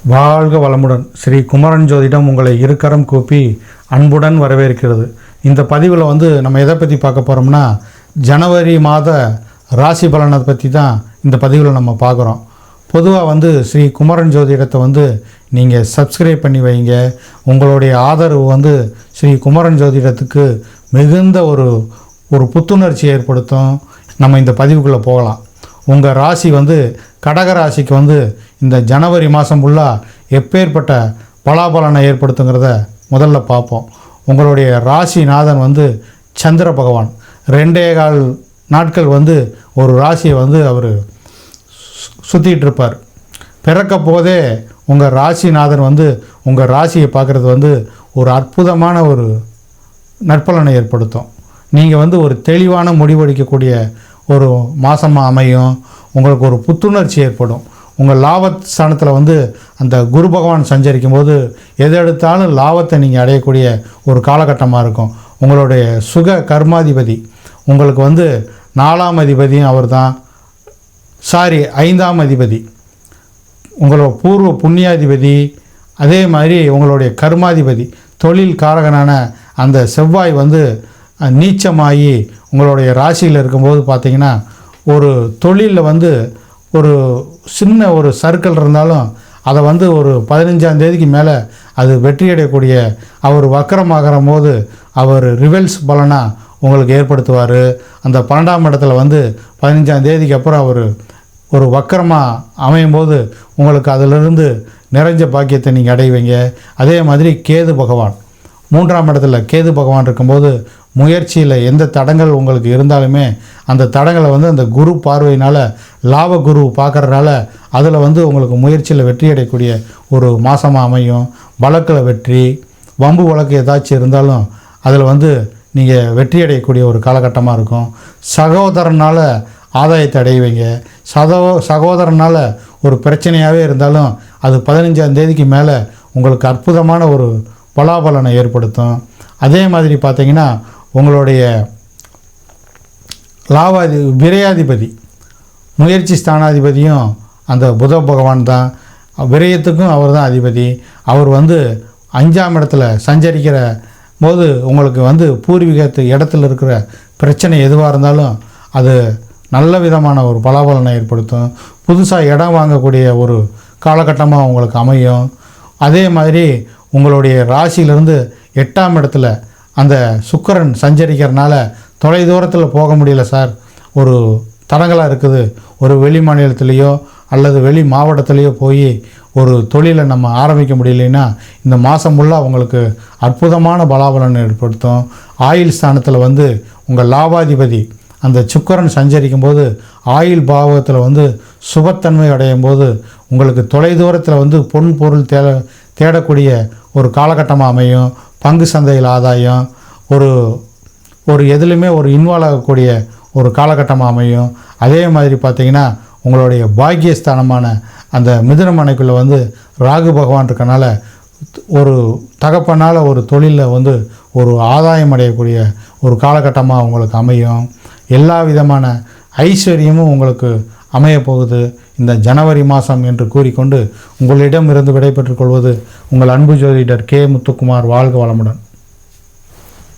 வாழ்க வளமுடன். ஸ்ரீ குமரன் ஜோதிடம் உங்களை இருக்கரம் கூப்பி அன்புடன் வரவேற்கிறது. இந்த பதிவில் நம்ம எதை பற்றி பார்க்க போகிறோம்னா, ஜனவரி மாத ராசி பலனை பற்றி தான் இந்த பதிவில் நம்ம பார்க்குறோம். பொதுவாக ஸ்ரீ குமரன் ஜோதிடத்தை நீங்கள் சப்ஸ்கிரைப் பண்ணி வைங்க. உங்களுடைய ஆதரவு ஸ்ரீ குமரன் ஜோதிடத்துக்கு மிகுந்த ஒரு புத்துணர்ச்சி ஏற்படுத்தும். நம்ம இந்த பதிவுக்குள்ளே போகலாம். உங்கள் ராசி கடக ராசிக்கு இந்த ஜனவரி மாதம் ஃபுல்லாக எப்பேற்பட்ட பலாபலனை ஏற்படுத்துங்கிறத முதல்ல பார்ப்போம். உங்களுடைய ராசிநாதன் சந்திர பகவான் 2.25 நாட்கள் ஒரு ராசியை அவர் சுற்றிகிட்டு பிறக்க போதே உங்கள் ராசிநாதன் உங்கள் ராசியை பார்க்குறது ஒரு அற்புதமான ஒரு நற்பலனை ஏற்படுத்தும். நீங்கள் ஒரு தெளிவான முடிவெடுக்கக்கூடிய ஒரு மாதமாக அமையும். உங்களுக்கு ஒரு புத்துணர்ச்சி ஏற்படும். உங்கள் லாபஸ்தானத்தில் அந்த குரு பகவான் சஞ்சரிக்கும் போது எது எடுத்தாலும் லாபத்தை நீங்கள் அடையக்கூடிய ஒரு காலகட்டமாக இருக்கும். உங்களுடைய சுக கர்மாதிபதி உங்களுக்கு 4ஆம் அதிபதியும் அவர் தான், 5ஆம் அதிபதி உங்களோட பூர்வ புண்ணியாதிபதி, அதே மாதிரி உங்களுடைய கர்மாதிபதி தொழில் காரகனான அந்த செவ்வாய் நீச்சமாகி உங்களுடைய ராசியில் இருக்கும்போது பார்த்தீங்கன்னா, ஒரு தொழிலில் ஒரு சின்ன ஒரு சர்க்கிள் இருந்தாலும் அதை ஒரு 15ஆம் தேதிக்கு மேலே அது வெற்றியடையக்கூடிய அவர் வக்கரமாகிற போது அவர் ரிவல்ஸ் பலனாக உங்களுக்கு ஏற்படுத்துவார். அந்த 12ஆம் இடத்துல 15ஆம் தேதிக்கு அப்புறம் அவர் ஒரு வக்கரமாக அமையும் போது உங்களுக்கு அதிலிருந்து நிறைஞ்ச பாக்கியத்தை நீங்கள் அடைவீங்க. அதே மாதிரி கேது பகவான் 3ஆம் இடத்துல கேது பகவான் இருக்கும்போது முயற்சியில் எந்த தடங்கள் உங்களுக்கு இருந்தாலுமே அந்த தடங்களை அந்த குரு பார்வையினால் லாப குரு பார்க்குறதுனால அதில் உங்களுக்கு முயற்சியில் வெற்றி அடையக்கூடிய ஒரு மாதமாக அமையும். வழக்கில் வெற்றி, வம்பு வழக்கு ஏதாச்சும் இருந்தாலும் அதில் நீங்கள் வெற்றி அடையக்கூடிய ஒரு காலகட்டமாக இருக்கும். சகோதரனால் ஆதாயத்தை அடைவீங்க. சகோதரனால் ஒரு பிரச்சனையாகவே இருந்தாலும் அது 15ஆம் தேதிக்கு மேலே உங்களுக்கு அற்புதமான ஒரு பலாபலனை ஏற்படுத்தும். அதே மாதிரி பார்த்திங்கன்னா, உங்களுடைய விரையாதிபதி முயற்சி ஸ்தானாதிபதியும் அந்த புத பகவான் தான். விரயத்துக்கும் அவர் தான் அதிபதி. அவர் 5ஆம் இடத்துல சஞ்சரிக்கிற போது உங்களுக்கு பூர்வீகத்து இடத்துல இருக்கிற பிரச்சனை எதுவாக இருந்தாலும் அது நல்ல விதமான ஒரு பலாபலனை ஏற்படுத்தும். புதுசாக இடம் வாங்கக்கூடிய ஒரு காலகட்டமாக உங்களுக்கு அமையும். அதே மாதிரி உங்களுடைய ராசியிலிருந்து 8ஆம் இடத்துல அந்த சுக்கிரன் சஞ்சரிக்கிறனால தொலை தூரத்தில் போக முடியல சார், ஒரு தடங்களாக இருக்குது, ஒரு வெளி மாநிலத்திலேயோ அல்லது வெளி மாவட்டத்திலேயோ போய் ஒரு தொழிலை நம்ம ஆரம்பிக்க முடியலைன்னா இந்த மாதம் ஃபுல்லாக உங்களுக்கு அற்புதமான பலாபலன் ஏற்படுத்தும். ஆயுள் ஸ்தானத்தில் உங்கள் லாபாதிபதி அந்த சுக்கிரன் சஞ்சரிக்கும் போது ஆயுள் பாவகத்தில் சுபத்தன்மை அடையும் போது உங்களுக்கு தொலை தூரத்தில் பொன் பொருள் தேடக்கூடிய ஒரு காலகட்டமாக அமையும். பங்கு சந்தையில் ஆதாயம், ஒரு எதுலையுமே ஒரு இன்வால்வ் ஆகக்கூடிய ஒரு காலகட்டமாக அமையும். அதே மாதிரி பார்த்திங்கன்னா, உங்களுடைய பாக்கியஸ்தானமான அந்த மிதுனமனைக்குள்ளே ராகு பகவான் இருக்கனால ஒரு தகப்பனால் ஒரு தொழிலில் ஒரு ஆதாயம் அடையக்கூடிய ஒரு காலகட்டமாக உங்களுக்கு அமையும். எல்லா விதமான ஐஸ்வர்யமும் உங்களுக்கு அமையப்போகுது இந்த ஜனவரி மாதம் என்று கூறிக்கொண்டு உங்களிடம் இருந்து விடைபெற்றுக் கொள்வது உங்கள் அன்பு ஜோதிடர் கே. முத்துக்குமார். வாழ்க வளமுடன்.